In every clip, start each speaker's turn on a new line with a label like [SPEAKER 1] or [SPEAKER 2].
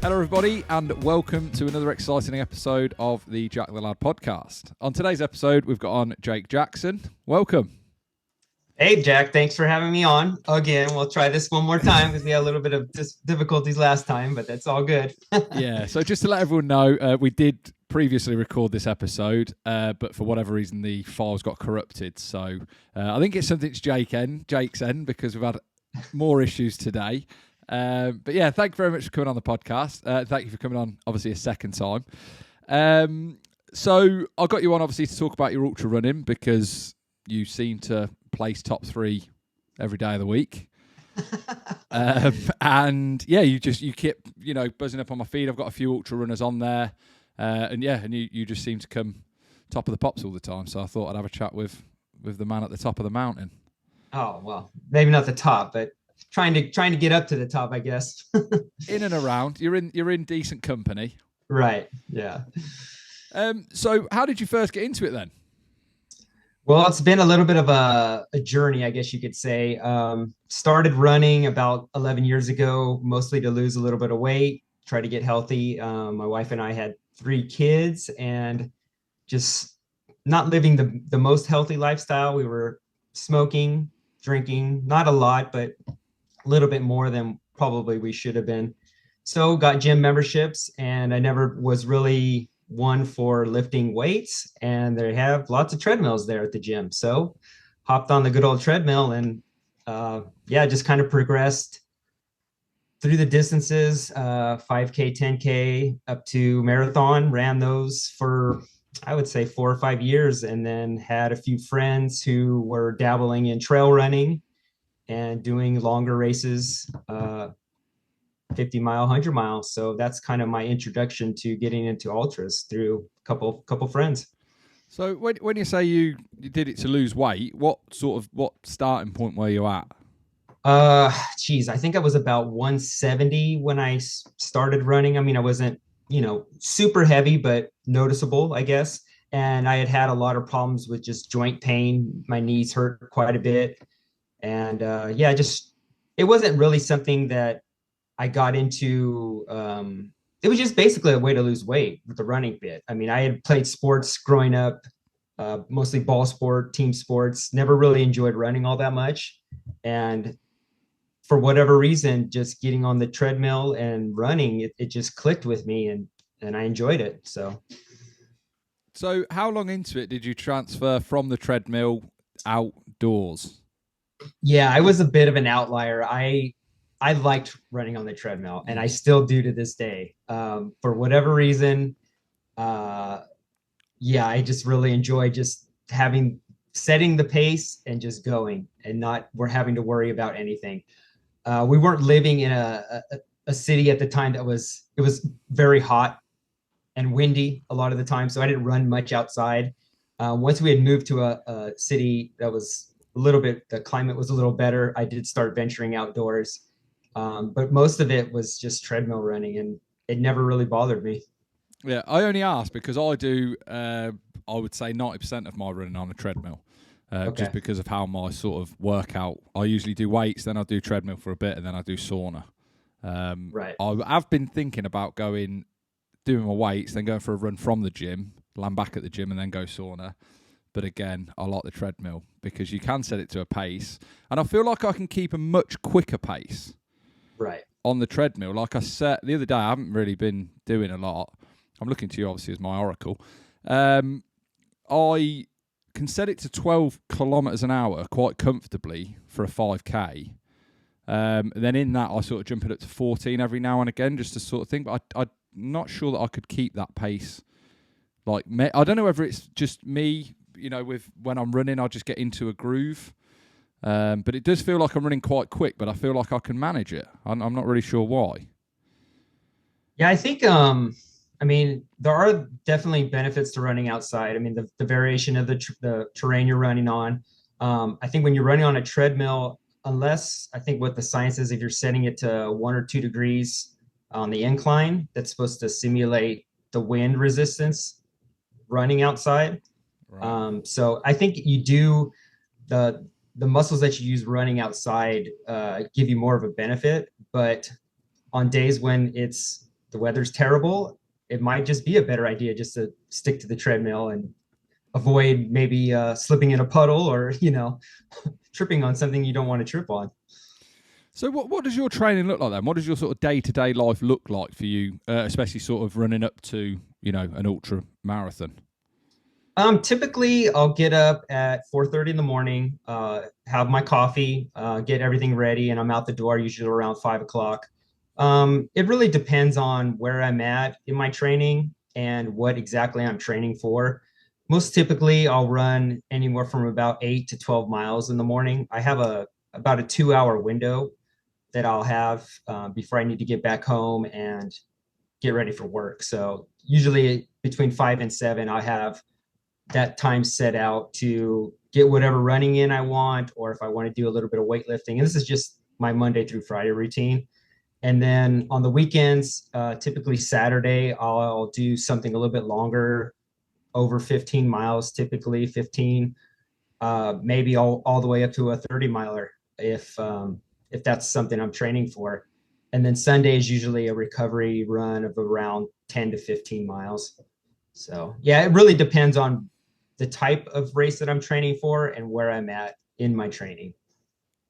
[SPEAKER 1] Hello everybody and welcome to another exciting episode of the Jack the Lad podcast. On today's episode we've got on Jake Jackson. Welcome.
[SPEAKER 2] Hey Jack, thanks for having me on again. We'll try this one more time because we had a little bit of difficulties last time, but that's all good.
[SPEAKER 1] Yeah, so just to let everyone know, we did previously record this episode, but for whatever reason the files got corrupted. So I think it's something to Jake's end because we've had more issues today. But yeah, thank you very much for coming on the podcast. Thank you for coming on, obviously, a second time. So I got you on, obviously, to talk about your ultra running because you seem to place top 3 every day of the week. And yeah, you keep, buzzing up on my feed. I've got a few ultra runners on there. And you just seem to come top of the pops all the time. So I thought I'd have a chat with the man at the top of the mountain.
[SPEAKER 2] Oh, well, maybe not the top, but trying to get up to the top, I guess.
[SPEAKER 1] In and around. You're in decent company.
[SPEAKER 2] Right. Yeah.
[SPEAKER 1] So how did you first get into it then?
[SPEAKER 2] Well, it's been a little bit of a journey, I guess you could say. Started running about 11 years ago, mostly to lose a little bit of weight, try to get healthy. My wife and I had 3 kids and just not living the most healthy lifestyle. We were smoking, drinking, not a lot, but a little bit more than probably we should have been. So got gym memberships, and I never was really one for lifting weights, and they have lots of treadmills there at the gym. So hopped on the good old treadmill and just kind of progressed through the distances, 5K, 10K, up to marathon, ran those for, I would say, 4 or 5 years, and then had a few friends who were dabbling in trail running and doing longer races, 50 mile, 100 miles. So that's kind of my introduction to getting into ultras through a couple friends.
[SPEAKER 1] So when you say you did it to lose weight, what starting point were you at?
[SPEAKER 2] I think I was about 170 when I started running. I mean, I wasn't, super heavy, but noticeable, I guess. And I had a lot of problems with just joint pain. My knees hurt quite a bit. And it wasn't really something that I got into. It was just basically a way to lose weight with the running bit. I mean, I had played sports growing up, mostly ball sport, team sports, never really enjoyed running all that much. And for whatever reason, just getting on the treadmill and running, it just clicked with me, and I enjoyed it.
[SPEAKER 1] So how long into it did you transfer from the treadmill outdoors?
[SPEAKER 2] Yeah, I was a bit of an outlier. I liked running on the treadmill, and I still do to this day. For whatever reason, I just really enjoy just setting the pace and just going, and we're having to worry about anything. We weren't living in a city at the time it was very hot and windy a lot of the time, so I didn't run much outside. Once we had moved to a city that was the climate was a little better, I did start venturing outdoors. But most of it was just treadmill running, and it never really bothered me.
[SPEAKER 1] Yeah, I only asked because I do, I would say 90% of my running on a treadmill, just because of how my sort of workout. I usually do weights, then I do treadmill for a bit, and then I do sauna.
[SPEAKER 2] Right.
[SPEAKER 1] I've been thinking about doing my weights, then going for a run from the gym, land back at the gym, and then go sauna. But again, I like the treadmill because you can set it to a pace, and I feel like I can keep a much quicker pace.
[SPEAKER 2] Right.
[SPEAKER 1] On the treadmill, like I said the other day, I haven't really been doing a lot. I'm looking to you, obviously, as my oracle. I can set it to 12 kilometres an hour quite comfortably for a 5K. And then in that, I sort of jump it up to 14 every now and again, just to sort of think. But I'm not sure that I could keep that pace. I don't know whether it's just me, with when I'm running, I just get into a groove. But it does feel like I'm running quite quick, but I feel like I can manage it. I'm not really sure why.
[SPEAKER 2] Yeah, I think, there are definitely benefits to running outside. I mean, the variation of the terrain you're running on. I think when you're running on a treadmill, unless I think what the science is, if you're setting it to 1 or 2 degrees on the incline, that's supposed to simulate the wind resistance running outside. Right. So I think you do the muscles that you use running outside give you more of a benefit. But on days when it's the weather's terrible, it might just be a better idea just to stick to the treadmill and avoid maybe slipping in a puddle or tripping on something you don't want to trip on.
[SPEAKER 1] So what does your training look like then? What does your sort of day-to-day life look like for you, especially sort of running up to, an ultra marathon?
[SPEAKER 2] Typically I'll get up at 4:30 in the morning, have my coffee, get everything ready, and I'm out the door usually around 5 o'clock. It really depends on where I'm at in my training and what exactly I'm training for. Most typically I'll run anywhere from about 8 to 12 miles in the morning. I have about a 2 hour window that I'll have before I need to get back home and get ready for work. So usually between 5 and 7, I have that time set out to get whatever running in I want, or if I want to do a little bit of weightlifting. And this is just my Monday through Friday routine. And then on the weekends, typically Saturday, I'll do something a little bit longer, over 15 miles, typically 15, maybe all the way up to a 30 miler if that's something I'm training for. And then Sunday is usually a recovery run of around 10 to 15 miles. So yeah, it really depends on the type of race that I'm training for and where I'm at in my training.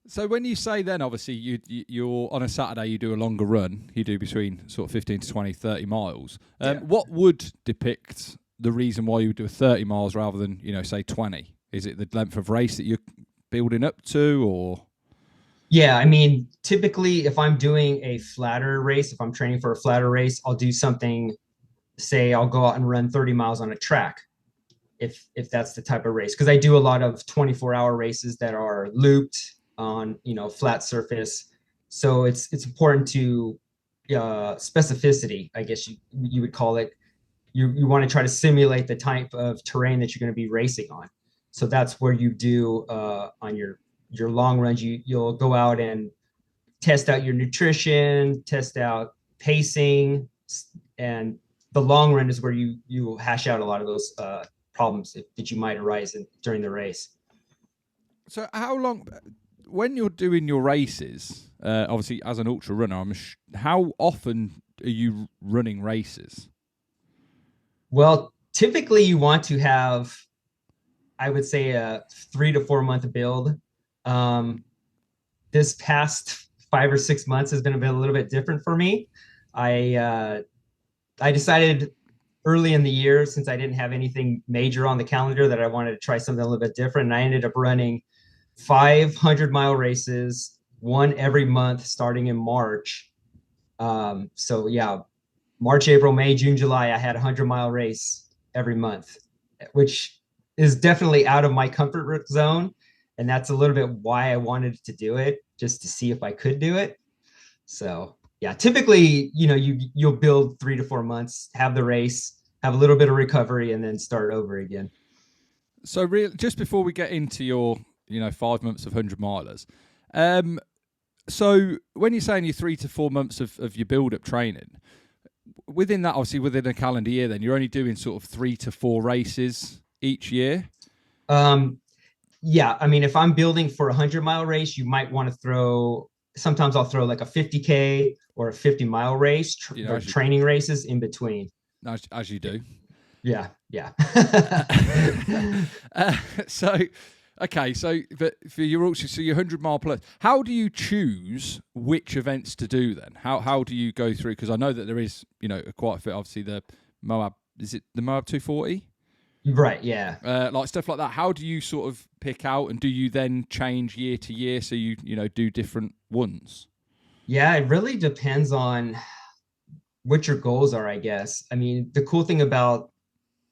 [SPEAKER 1] So when you say then, obviously, you're on a Saturday, you do a longer run, you do between sort of 15 to 20, 30 miles.
[SPEAKER 2] Yeah.
[SPEAKER 1] What would depict the reason why you would do a 30 miles rather than, say 20? Is it the length of race that you're building up to, or?
[SPEAKER 2] Yeah, I mean, typically if I'm doing a flatter race, if I'm training for a flatter race, I'll do something, say I'll go out and run 30 miles on a track if that's the type of race. Because I do a lot of 24-hour races that are looped on, flat surface. So it's important to specificity, I guess you would call it. You want to try to simulate the type of terrain that you're going to be racing on. So that's where you do on your long runs, you'll go out and test out your nutrition, test out pacing, and the long run is where you hash out a lot of those problems that you might arise during the race.
[SPEAKER 1] So how long, when you're doing your races, obviously as an ultra runner, how often are you running races?
[SPEAKER 2] Well, typically you want to have, I would say, a 3 to 4 month build. This past 5 or 6 months has been a little bit different for me. I decided early in the year, since I didn't have anything major on the calendar, that I wanted to try something a little bit different. And I ended up running 500-mile races, one every month starting in March. So yeah, March, April, May, June, July, I had a 100-mile race every month, which is definitely out of my comfort zone. And that's a little bit why I wanted to do it, just to see if I could do it. So yeah, typically, you'll build 3 to 4 months, have the race, have a little bit of recovery, and then start over again.
[SPEAKER 1] So just before we get into your, 5 months of 100 milers, so when you're saying your 3 to 4 months of your build-up training, within that, obviously within a calendar year, then you're only doing sort of 3 to 4 races each year.
[SPEAKER 2] Yeah, I mean, if I'm building for a 100-mile race, you might want to throw. Sometimes I'll throw like a 50K or a 50-mile race, training races in between.
[SPEAKER 1] As you do.
[SPEAKER 2] Yeah, yeah.
[SPEAKER 1] So, okay, but for your 100-mile plus, how do you choose which events to do then? How do you go through? Because I know that there is, quite a bit. Obviously, the Moab, is it the Moab 240?
[SPEAKER 2] Right, yeah.
[SPEAKER 1] Like stuff like that. How do you sort of pick out, and do you then change year to year so you do different ones?
[SPEAKER 2] Yeah, it really depends on what your goals are, I guess. I mean, the cool thing about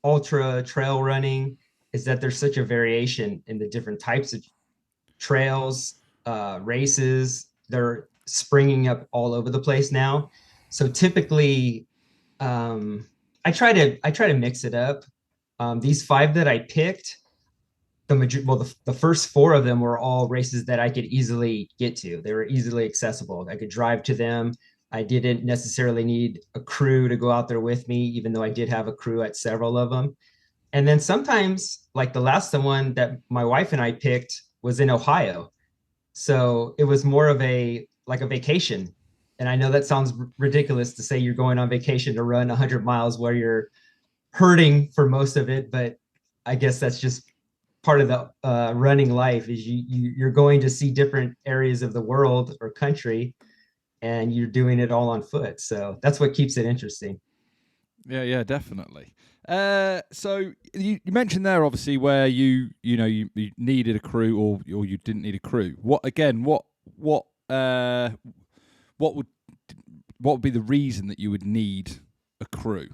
[SPEAKER 2] ultra trail running is that there's such a variation in the different types of trails, races. They're springing up all over the place now. So typically, I try to mix it up. These 5 that I picked, the first 4 of them were all races that I could easily get to. They were easily accessible. I could drive to them. I didn't necessarily need a crew to go out there with me, even though I did have a crew at several of them. And then sometimes, like the last one that my wife and I picked was in Ohio. So it was more of a vacation. And I know that sounds ridiculous to say you're going on vacation to run 100 miles where you're hurting for most of it, but I guess that's just part of the running life is you're going to see different areas of the world or country, and you're doing it all on foot. So that's what keeps it interesting.
[SPEAKER 1] Yeah, yeah, definitely. So you mentioned there obviously where you needed a crew or you didn't need a crew. What again? What would what would be the reason that you would need a crew?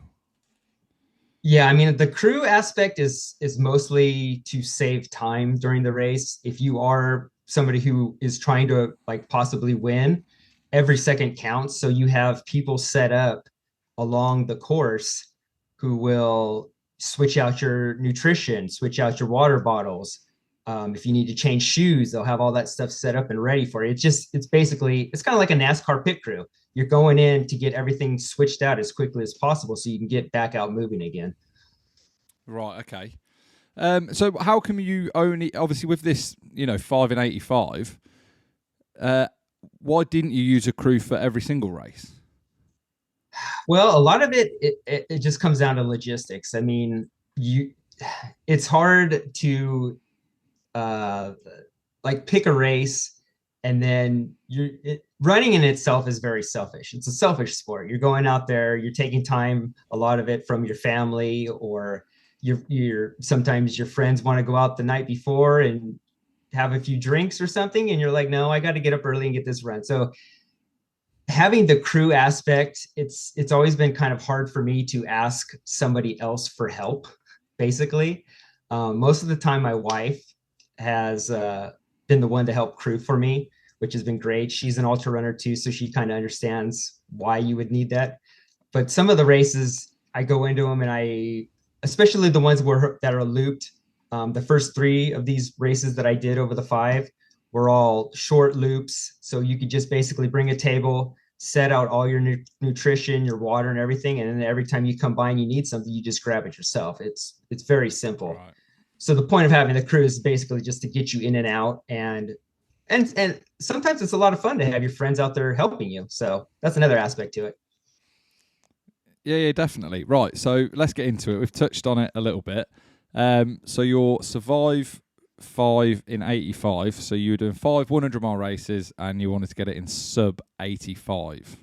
[SPEAKER 2] Yeah, I mean the crew aspect is mostly to save time during the race. If you are somebody who is trying to like possibly win, every second counts. So you have people set up along the course who will switch out your nutrition, switch out your water bottles. If you need to change shoes, they'll have all that stuff set up and ready for you. It's basically it's kind of like a NASCAR pit crew. You're going in to get everything switched out as quickly as possible so you can get back out moving again.
[SPEAKER 1] Right. Okay. So how come you only obviously with this 5 in 85? Uh, why didn't you use a crew for every single race?
[SPEAKER 2] Well, a lot of it just comes down to logistics. I mean, you it's hard to uh like pick a race and then running in itself is very selfish. It's a selfish sport. You're going out there, you're taking time, a lot of it from your family or you're sometimes your friends want to go out the night before and have a few drinks or something and you're like, no, I got to get up early and get this run. So having the crew aspect, it's always been kind of hard for me to ask somebody else for help. Basically, most of the time, my wife has been the one to help crew for me, which has been great. She's an ultra runner too, so she kind of understands why you would need that. But some of the races, I go into them and especially the ones that are looped. The first three of these races that I did over the five were all short loops. So you could just basically bring a table, set out all your nutrition, your water, and everything, and then every time you come by and you need something, you just grab it yourself. It's very simple.
[SPEAKER 1] Right.
[SPEAKER 2] So the point of having the crew is basically just to get you in and out, and sometimes it's a lot of fun to have your friends out there helping you. So that's another aspect to it.
[SPEAKER 1] Yeah, yeah, definitely. Right. So let's get into it. We've touched on it a little bit. So you're survive 5 in 85. So you were doing 5 100-mile races, and you wanted to get it in sub 85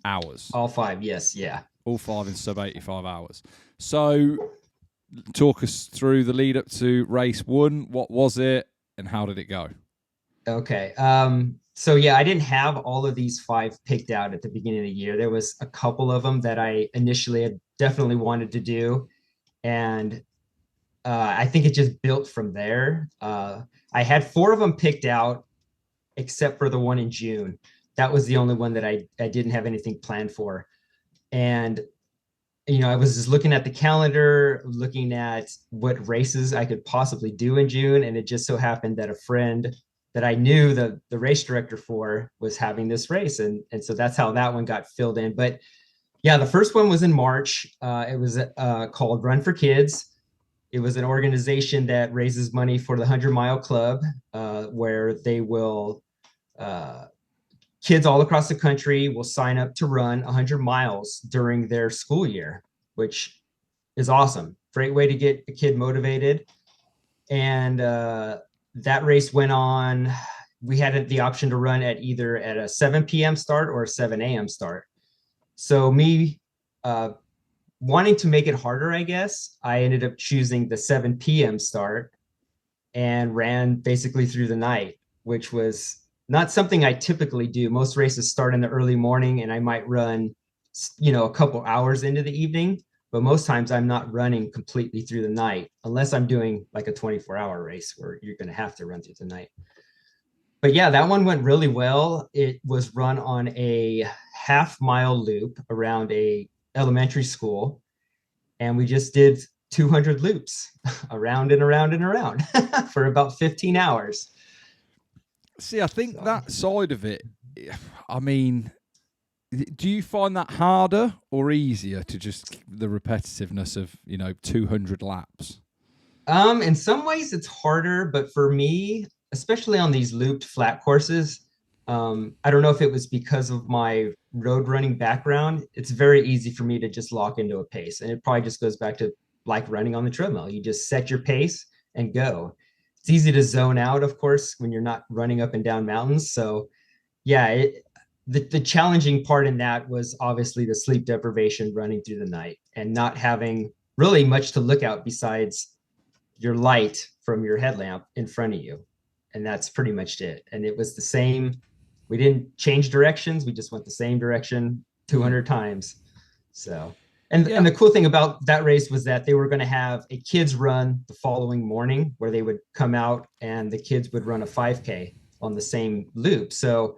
[SPEAKER 1] hours.
[SPEAKER 2] All five, yes, yeah.
[SPEAKER 1] All five in sub 85 hours. So talk us through the lead up to race one. What was it, and how did it go?
[SPEAKER 2] Okay. So yeah, I didn't have all of these five picked out at the beginning of the year. There was a couple of them that I initially had definitely wanted to do, and I think it just built from there. I had four of them picked out, except for the one in June. That was the only one that I didn't have anything planned for. And, I was just looking at the calendar, looking at what races I could possibly do in June. And it just so happened that a friend that I knew the race director for was having this race. And so that's how that one got filled in. But yeah, the first one was in March. It was called Run for Kids. It was an organization that raises money for the 100 Mile Club, where they will, uh, kids all across the country will sign up to run 100 miles during their school year, which is awesome. Great way to get a kid motivated. And that race went on. We had the option to run at either at a 7 p.m. start or a 7 a.m. start. So me uh, wanting to make it harder, I guess, I ended up choosing the 7 p.m. start and ran basically through the night, which was not something I typically do. Most races start in the early morning and I might run, a couple hours into the evening, but most times I'm not running completely through the night unless I'm doing like a 24-hour race where you're going to have to run through the night. But yeah, that one went really well. It was run on a half-mile loop around a elementary school, and we just did 200 loops around and around and around for about 15 hours.
[SPEAKER 1] See, I think
[SPEAKER 2] So,
[SPEAKER 1] that side of it, I mean, do you find that harder or easier to just the repetitiveness of 200 laps?
[SPEAKER 2] in some ways it's harder, but for me, especially on these looped flat courses, I don't know if it was because of my road running background. It's very easy for me to just lock into a pace. And it probably just goes back to like running on the treadmill. You just set your pace and go. It's easy to zone out, of course, when you're not running up and down mountains. So, yeah, the challenging part in that was obviously the sleep deprivation running through the night and not having really much to look out besides your light from your headlamp in front of you. And that's pretty much it. And it was the same. We didn't change directions. We just went the same direction
[SPEAKER 1] Mm.
[SPEAKER 2] 200 times. So, and
[SPEAKER 1] Yeah.
[SPEAKER 2] and the cool thing about that race was that they were going to have a kids run the following morning where they would come out and the kids would run a 5K on the same loop. So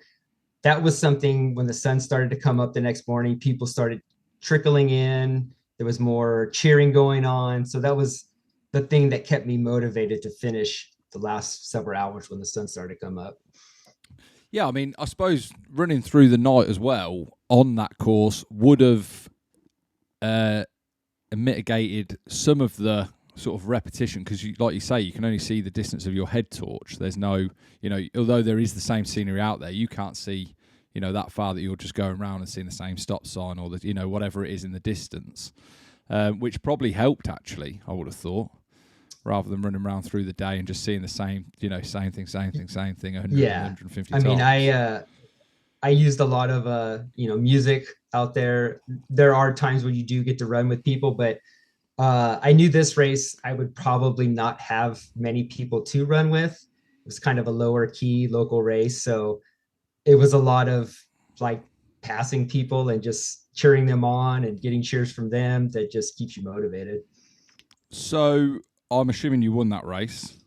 [SPEAKER 2] that was something when the sun started to come up the next morning, people started trickling in. There was more cheering going on. So that was the thing that kept me motivated to finish the last several hours when the sun started to come up.
[SPEAKER 1] Yeah, I mean, I suppose running through the night as well on that course would have uh, mitigated some of the sort of repetition because, like you say, you can only see the distance of your head torch. There's no, although there is the same scenery out there, you can't see, that far that you're just going around and seeing the same stop sign or the, whatever it is in the distance, which probably helped actually. I would have thought. Rather than running around through the day and just seeing the same, same thing 100 and
[SPEAKER 2] Yeah.
[SPEAKER 1] 150
[SPEAKER 2] I mean,
[SPEAKER 1] times.
[SPEAKER 2] I used a lot of music out there. There are times when you do get to run with people, but I knew this race I would probably not have many people to run with. It was kind of a lower key local race, so it was a lot of like passing people and just cheering them on and getting cheers from them that just keeps you motivated.
[SPEAKER 1] So I'm assuming you won that race,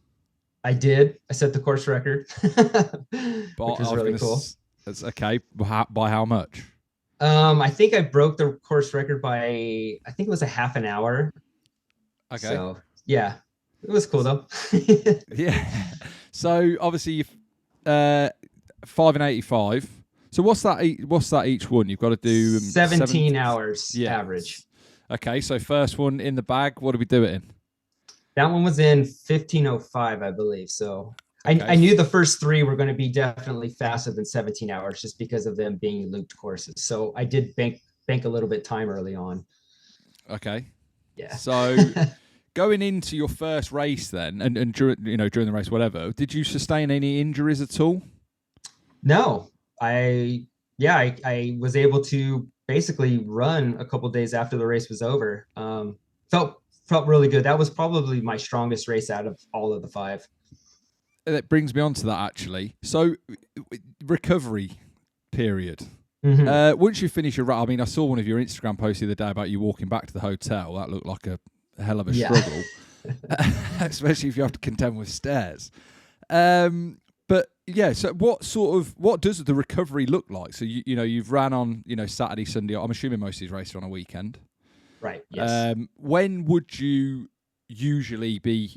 [SPEAKER 2] I did. I set the course record,
[SPEAKER 1] but
[SPEAKER 2] which
[SPEAKER 1] I
[SPEAKER 2] was
[SPEAKER 1] was
[SPEAKER 2] really
[SPEAKER 1] going to.
[SPEAKER 2] cool.
[SPEAKER 1] That's okay. By how much?
[SPEAKER 2] I think I broke the course record by I think it was a half an hour.
[SPEAKER 1] Okay.
[SPEAKER 2] So yeah, it was cool though.
[SPEAKER 1] Yeah. So obviously you 5 and 85. So what's that? What's that each one? You've got to do
[SPEAKER 2] 17
[SPEAKER 1] seven.
[SPEAKER 2] hours
[SPEAKER 1] Yeah.
[SPEAKER 2] average.
[SPEAKER 1] Okay. So first one in the bag. What do we do it in?
[SPEAKER 2] That one was in 15:05, I believe. So
[SPEAKER 1] Okay.
[SPEAKER 2] I knew the first three were going to be definitely faster than 17 hours just because of them being looped courses. So I did bank a little bit time early on.
[SPEAKER 1] Okay.
[SPEAKER 2] Yeah.
[SPEAKER 1] So going into your first race then, and during the race, whatever, did you sustain any injuries at all?
[SPEAKER 2] No, I yeah, I was able to basically run a couple days after the race was over. Felt really good. That was probably my strongest race out of all of the five.
[SPEAKER 1] That brings me on to that actually. So recovery period.
[SPEAKER 2] Mm-hmm.
[SPEAKER 1] Once you finish your run, I mean, I saw one of your Instagram posts the other day about you walking back to the hotel. That looked like a hell of a
[SPEAKER 2] Yeah.
[SPEAKER 1] struggle, especially if you have to contend with stairs. But yeah, so what does the recovery look like? So you've ran on Saturday, Sunday. I'm assuming most of these races are on a weekend.
[SPEAKER 2] Right. Yes.
[SPEAKER 1] When would you usually be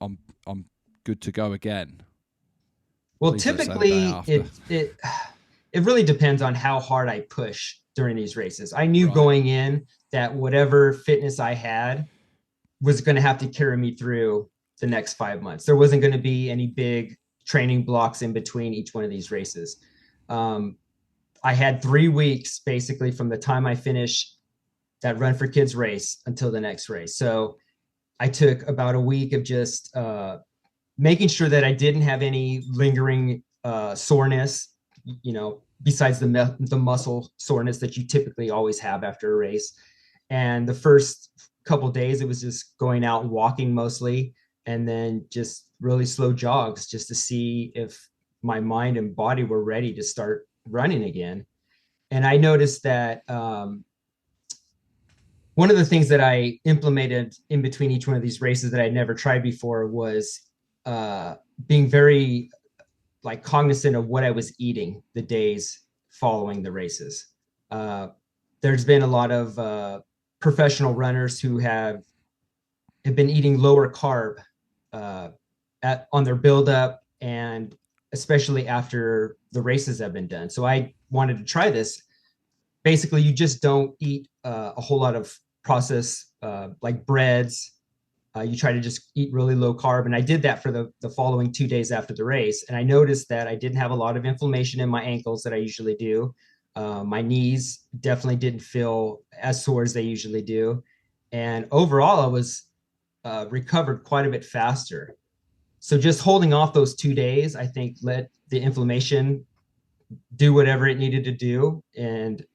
[SPEAKER 1] I'm good to go again?
[SPEAKER 2] Well,
[SPEAKER 1] Please don't say the day
[SPEAKER 2] typically
[SPEAKER 1] after.
[SPEAKER 2] it really depends on how hard I push during these races. I knew
[SPEAKER 1] Right.
[SPEAKER 2] going in that whatever fitness I had was going to have to carry me through the next 5 months. There wasn't going to be any big training blocks in between each one of these races. Um, I had 3 weeks basically from the time I finished that Run for Kids race until the next race. So I took about a week of just making sure that I didn't have any lingering soreness, besides the muscle soreness that you typically always have after a race. And the first couple of days, it was just going out and walking mostly, and then just really slow jogs just to see if my mind and body were ready to start running again. And I noticed that one of the things that I implemented in between each one of these races that I'd never tried before was uh, being very like cognizant of what I was eating the days following the races. Uh, there's been a lot of professional runners who have been eating lower carb uh, on their buildup, and especially after the races have been done. So I wanted to try this. Basically, you just don't eat a whole lot of processed like breads, You try to just eat really low carb. And I did that for the following 2 days after the race. And I noticed that I didn't have a lot of inflammation in my ankles that I usually do. My knees definitely didn't feel as sore as they usually do. And overall, I was recovered quite a bit faster. So just holding off those 2 days, I think, let the inflammation do whatever it needed to do. And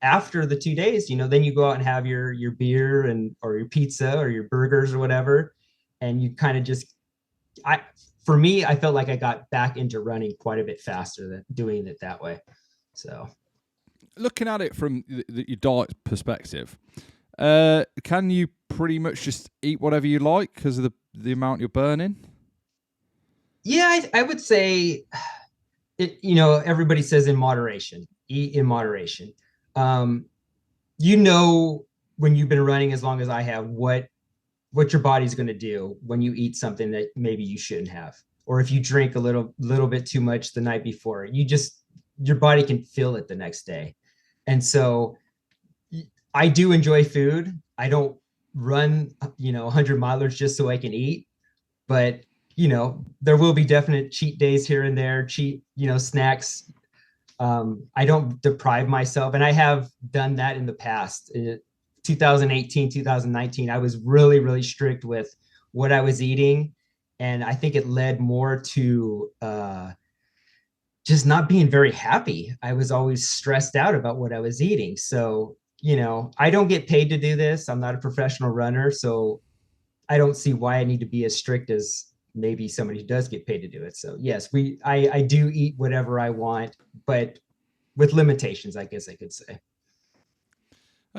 [SPEAKER 2] after the 2 days, then you go out and have your beer and or your pizza or your burgers or whatever, and you kind of just I for me, I felt like I got back into running quite a bit faster than doing it that way. So
[SPEAKER 1] Looking at it from your diet perspective, can you pretty much just eat whatever you like because of the amount you're burning?
[SPEAKER 2] yeah, I would say it. Everybody says in moderation, eat in moderation. Um, when you've been running as long as I have, what your body's going to do when you eat something that maybe you shouldn't have, or if you drink a little bit too much the night before, your body can feel it the next day. And so I do enjoy food. I don't run 100 milers just so I can eat, but there will be definite cheat days here and there, cheat snacks. I don't deprive myself, and I have done that in the past. 2018, 2019, I was really, really strict with what I was eating. And I think it led more to just not being very happy. I was always stressed out about what I was eating. So, I don't get paid to do this. I'm not a professional runner. So I don't see why I need to be as strict as maybe somebody who does get paid to do it. So yes, I do eat whatever I want, but with limitations, I guess I could say.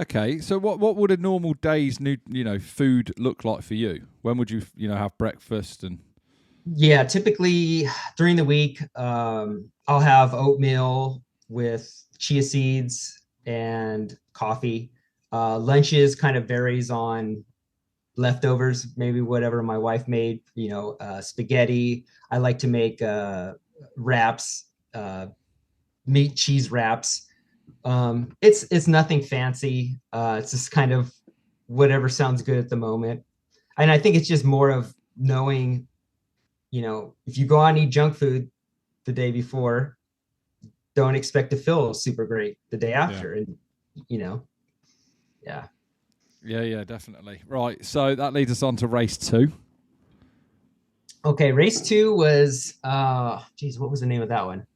[SPEAKER 1] Okay, so what would a normal day's food look like for you? When would you have breakfast and?
[SPEAKER 2] Yeah, typically during the week, I'll have oatmeal with chia seeds and coffee. Lunches kind of varies on leftovers, maybe whatever my wife made, spaghetti. I like to make wraps, meat cheese wraps. It's nothing fancy. It's just kind of whatever sounds good at the moment. And I think it's just more of knowing, if you go out and eat junk food the day before, don't expect to feel super great the day
[SPEAKER 1] Yeah.
[SPEAKER 2] after. And, yeah.
[SPEAKER 1] Yeah, definitely. Right, so that leads us on to race 2.
[SPEAKER 2] Okay, race 2 was, geez, what was the name of that one?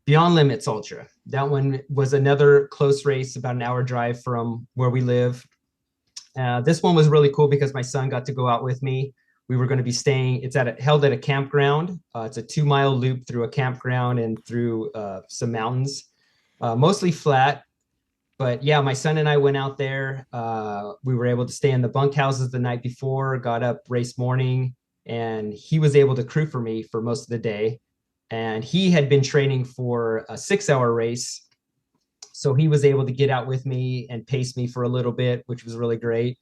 [SPEAKER 2] Beyond Limits Ultra. That one was another close race, about an hour drive from where we live. This one was really cool because my son got to go out with me. We were going to be staying. It's held at a campground. It's a 2-mile loop through a campground and through some mountains, mostly flat. But yeah, my son and I went out there. We were able to stay in the bunkhouses the night before, got up race morning, and he was able to crew for me for most of the day. And he had been training for a 6-hour race. So he was able to get out with me and pace me for a little bit, which was really great.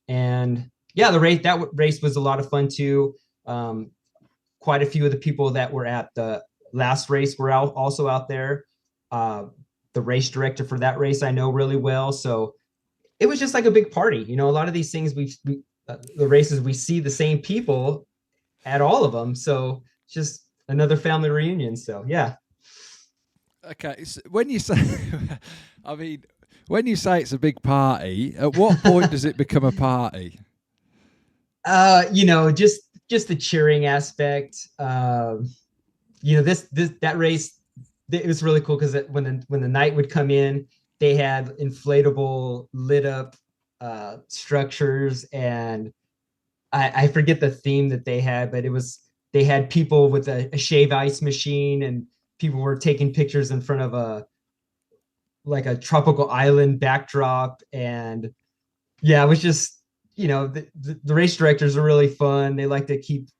[SPEAKER 2] And yeah, that race was a lot of fun too. Quite a few of the people that were at the last race were also out there. The race director for that race I know really well, so it was just like a big party. A lot of these things the races, we see the same people at all of them, so it's just another family reunion. So yeah.
[SPEAKER 1] Okay, so when you say, I mean, when you say it's a big party, at what point does it become a party?
[SPEAKER 2] Just the cheering aspect. That race, it was really cool because when the night would come in, they had inflatable lit up structures, and I forget the theme that they had, but they had people with a shave ice machine, and people were taking pictures in front of a tropical island backdrop. And yeah, it was just, the race directors are really fun. They like to keep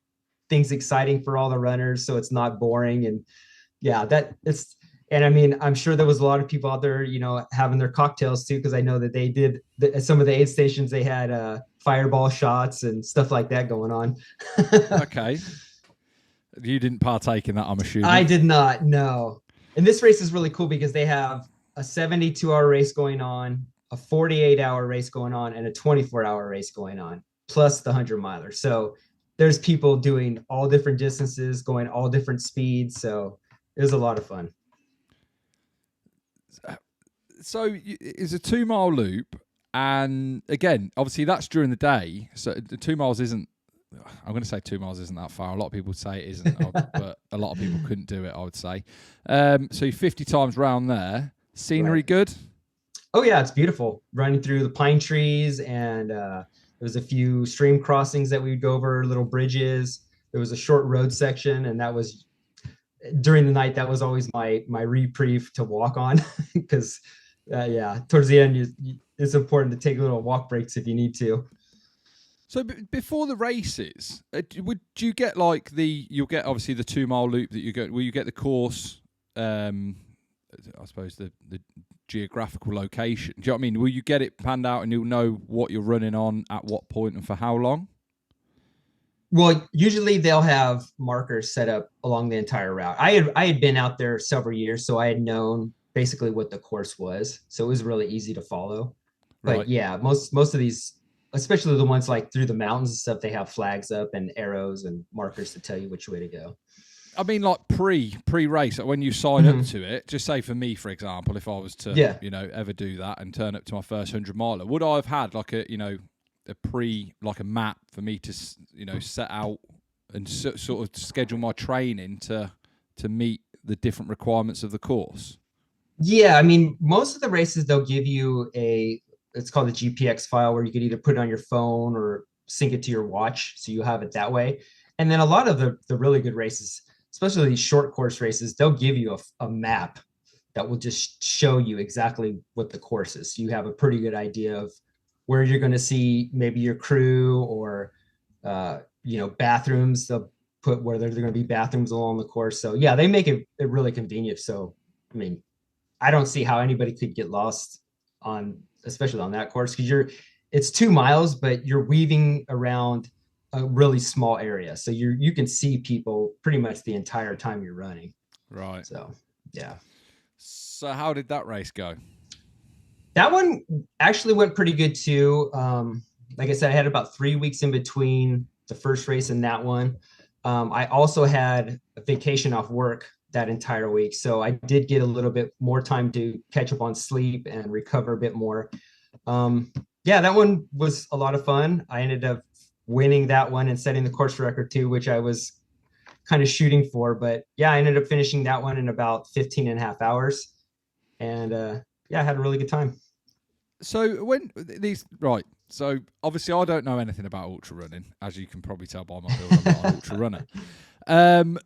[SPEAKER 2] things exciting for all the runners, so it's not boring. And yeah, and I mean, I'm sure there was a lot of people out there, having their cocktails too, because I know that they did at some of the aid stations, they had fireball shots and stuff like that going on.
[SPEAKER 1] Okay. You didn't partake in that, I'm
[SPEAKER 2] I
[SPEAKER 1] assuming.
[SPEAKER 2] did not, no. And this race is really cool because they have a 72-hour race going on, a 48-hour race going on, and a 24-hour race going on. plus the 100 miler. So there's people doing all different distances, going all different speeds. So it was a lot of fun.
[SPEAKER 1] So it's a 2 mile loop, and again, obviously that's during the day. So the 2 miles isn't. I'm going to say 2 miles isn't that far. A lot of people say it isn't, but a lot of people couldn't do it. I would say. So 50 times round there. Scenery
[SPEAKER 2] Right.
[SPEAKER 1] good.
[SPEAKER 2] Oh yeah, it's beautiful. Running through the pine trees, and there was a few stream crossings that we would go over, little bridges. There was a short road section, and that was during the night. That was always my reprieve to walk on, because yeah, towards the end, it's important to take little walk breaks if you need to.
[SPEAKER 1] So before the races, would you get like you'll get obviously the 2 mile loop that you go. Will you get the course? I suppose the geographical location. Do you know what I mean? Will you get it panned out and you'll know what you're running on at what point and for how long?
[SPEAKER 2] Well, usually they'll have markers set up along the entire route. I had been out there several years, so I had known basically what the course was. So it was really easy to follow. But
[SPEAKER 1] Right.
[SPEAKER 2] yeah, most of these, especially the ones like through the mountains and stuff, they have flags up and arrows and markers to tell you which way to go.
[SPEAKER 1] I mean, like pre race, like when you sign up
[SPEAKER 2] Mm-hmm.
[SPEAKER 1] to it. Just say for me, for example, if I was to
[SPEAKER 2] Yeah.
[SPEAKER 1] ever do that and turn up to my first 100 miler, would I have had like a map for me to set out and sort of schedule my training to meet the different requirements of the course?
[SPEAKER 2] Yeah, I mean, most of the races they'll give you it's called a GPX file where you could either put it on your phone or sync it to your watch, so you have it that way. And then a lot of the really good races, especially these short course races, they'll give you a map that will just show you exactly what the course is. So you have a pretty good idea of where you're going to see maybe your crew, or bathrooms. They'll put where there's going to be bathrooms along the course. So yeah, they make it really convenient. So I mean, I don't see how anybody could get lost on, especially on that course, because it's 2 miles, but you're weaving around a really small area. So you can see people pretty much the entire time you're running.
[SPEAKER 1] Right.
[SPEAKER 2] So yeah.
[SPEAKER 1] So how did that race go?
[SPEAKER 2] That one actually went pretty good too. Like I said, I had about 3 weeks in between the first race and that one. I also had a vacation off work that entire week, so I did get a little bit more time to catch up on sleep and recover a bit more. Um, yeah, that one was a lot of fun. I ended up winning that one and setting the course record too, which I was kind of shooting for. But yeah, I ended up finishing that one in about 15 and a half hours. And yeah, I had a really good time.
[SPEAKER 1] So when these right, so obviously I don't know anything about ultra running, as you can probably tell by my build. I'm not an ultra runner. Um,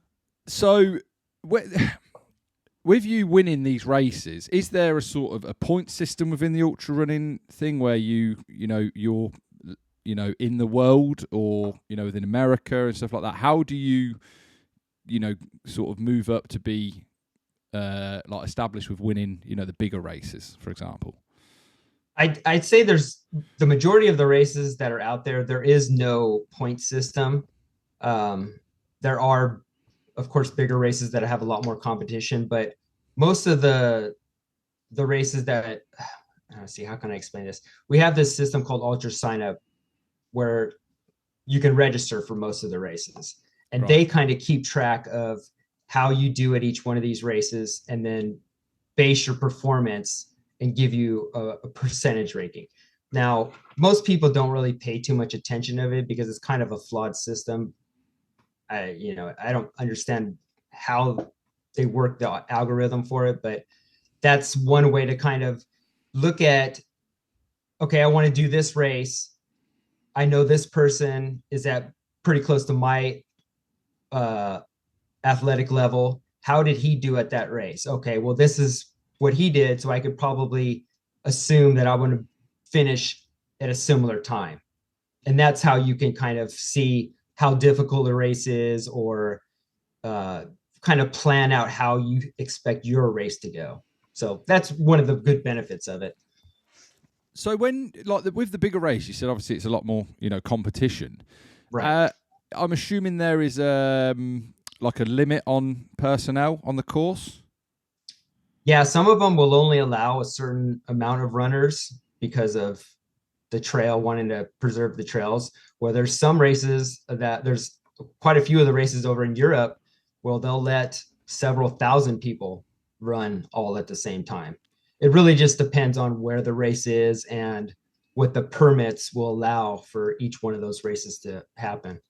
[SPEAKER 1] so with you winning these races, is there a sort of a point system within the ultra running thing where you're in the world, or within America and stuff like that? How do you sort of move up to be like established with winning the bigger races, for example?
[SPEAKER 2] I'd say there's the majority of the races that are out there, there is no point system. Um, there are, of course, bigger races that have a lot more competition, but most of the races that, let's see, how can I explain this? We have this system called Ultra Sign Up, where you can register for most of the races, and
[SPEAKER 1] Right.
[SPEAKER 2] they kind of keep track of how you do at each one of these races, and then base your performance and give you a percentage ranking. Now, most people don't really pay too much attention to it because it's kind of a flawed system. I don't understand how they work the algorithm for it, but that's one way to kind of look at, okay, I want to do this race. I know this person is at pretty close to my uh, athletic level. How did he do at that race? Okay, well, this is what he did. So I could probably assume that I want to finish at a similar time. And that's how you can kind of see how difficult a race is, or uh, kind of plan out how you expect your race to go. So that's one of the good benefits of it.
[SPEAKER 1] So when with the bigger race, you said obviously it's a lot more competition.
[SPEAKER 2] Right.
[SPEAKER 1] Uh, I'm assuming there is like a limit on personnel on the course.
[SPEAKER 2] Yeah, some of them will only allow a certain amount of runners because of the trail, wanting to preserve the trails. Where there's some races that there's quite a few of the races over in Europe, well, they'll let several thousand people run all at the same time. It really just depends on where the race is and what the permits will allow for each one of those races to happen.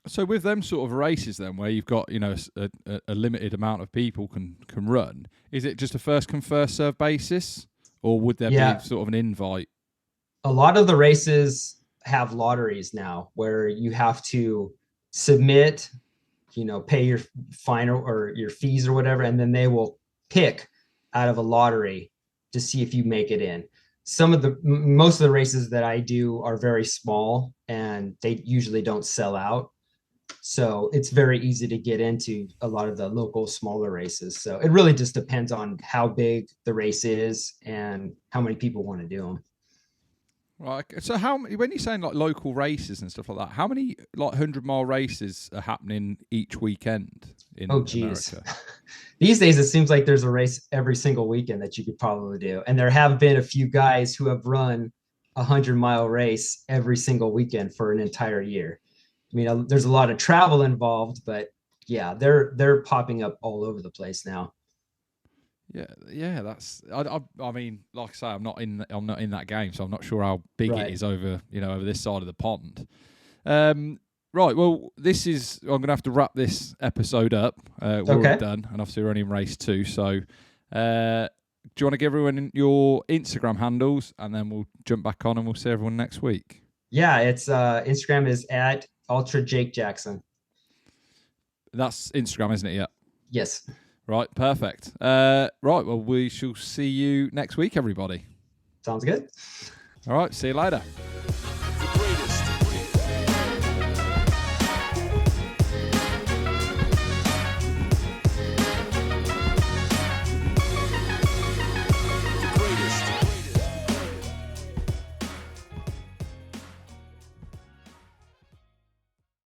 [SPEAKER 1] So with them sort of races, then where you've got a limited amount of people can run, is it just a first come first serve basis, or would there be
[SPEAKER 2] Yeah,
[SPEAKER 1] sort of an invite?
[SPEAKER 2] a lot of the races have lotteries now where you have to submit, pay your fine or your fees or whatever, and then they will pick out of a lottery to see if you make it in. Most of the races that I do are very small and they usually don't sell out. So it's very easy to get into a lot of the local smaller races. So it really just depends on how big the race is and how many people want to do them.
[SPEAKER 1] Right. So how many, when you're saying like local races and stuff like that, how many like 100-mile races are happening each weekend
[SPEAKER 2] Oh,
[SPEAKER 1] in
[SPEAKER 2] geez.
[SPEAKER 1] America?
[SPEAKER 2] These days, it seems like there's a race every single weekend that you could probably do. And there have been a few guys who have run 100-mile race every single weekend for an entire year. I mean, there's a lot of travel involved, but yeah, they're popping up all over the place now.
[SPEAKER 1] Yeah. That's I mean, like I say, I'm not in that game, so I'm not sure how big it
[SPEAKER 2] Right.
[SPEAKER 1] is over this side of the pond. Right. Well, I'm going to have to wrap this episode up. We're already
[SPEAKER 2] Okay.
[SPEAKER 1] done, and obviously we're only in race 2. So, do you want to give everyone your Instagram handles, and then we'll jump back on and we'll see everyone next week.
[SPEAKER 2] Yeah, it's Instagram is at Ultra Jake Jackson.
[SPEAKER 1] That's Instagram, isn't it? Yeah.
[SPEAKER 2] Yes.
[SPEAKER 1] Right. Perfect. Right. Well, we shall see you next week, everybody.
[SPEAKER 2] Sounds good.
[SPEAKER 1] All right. See you later.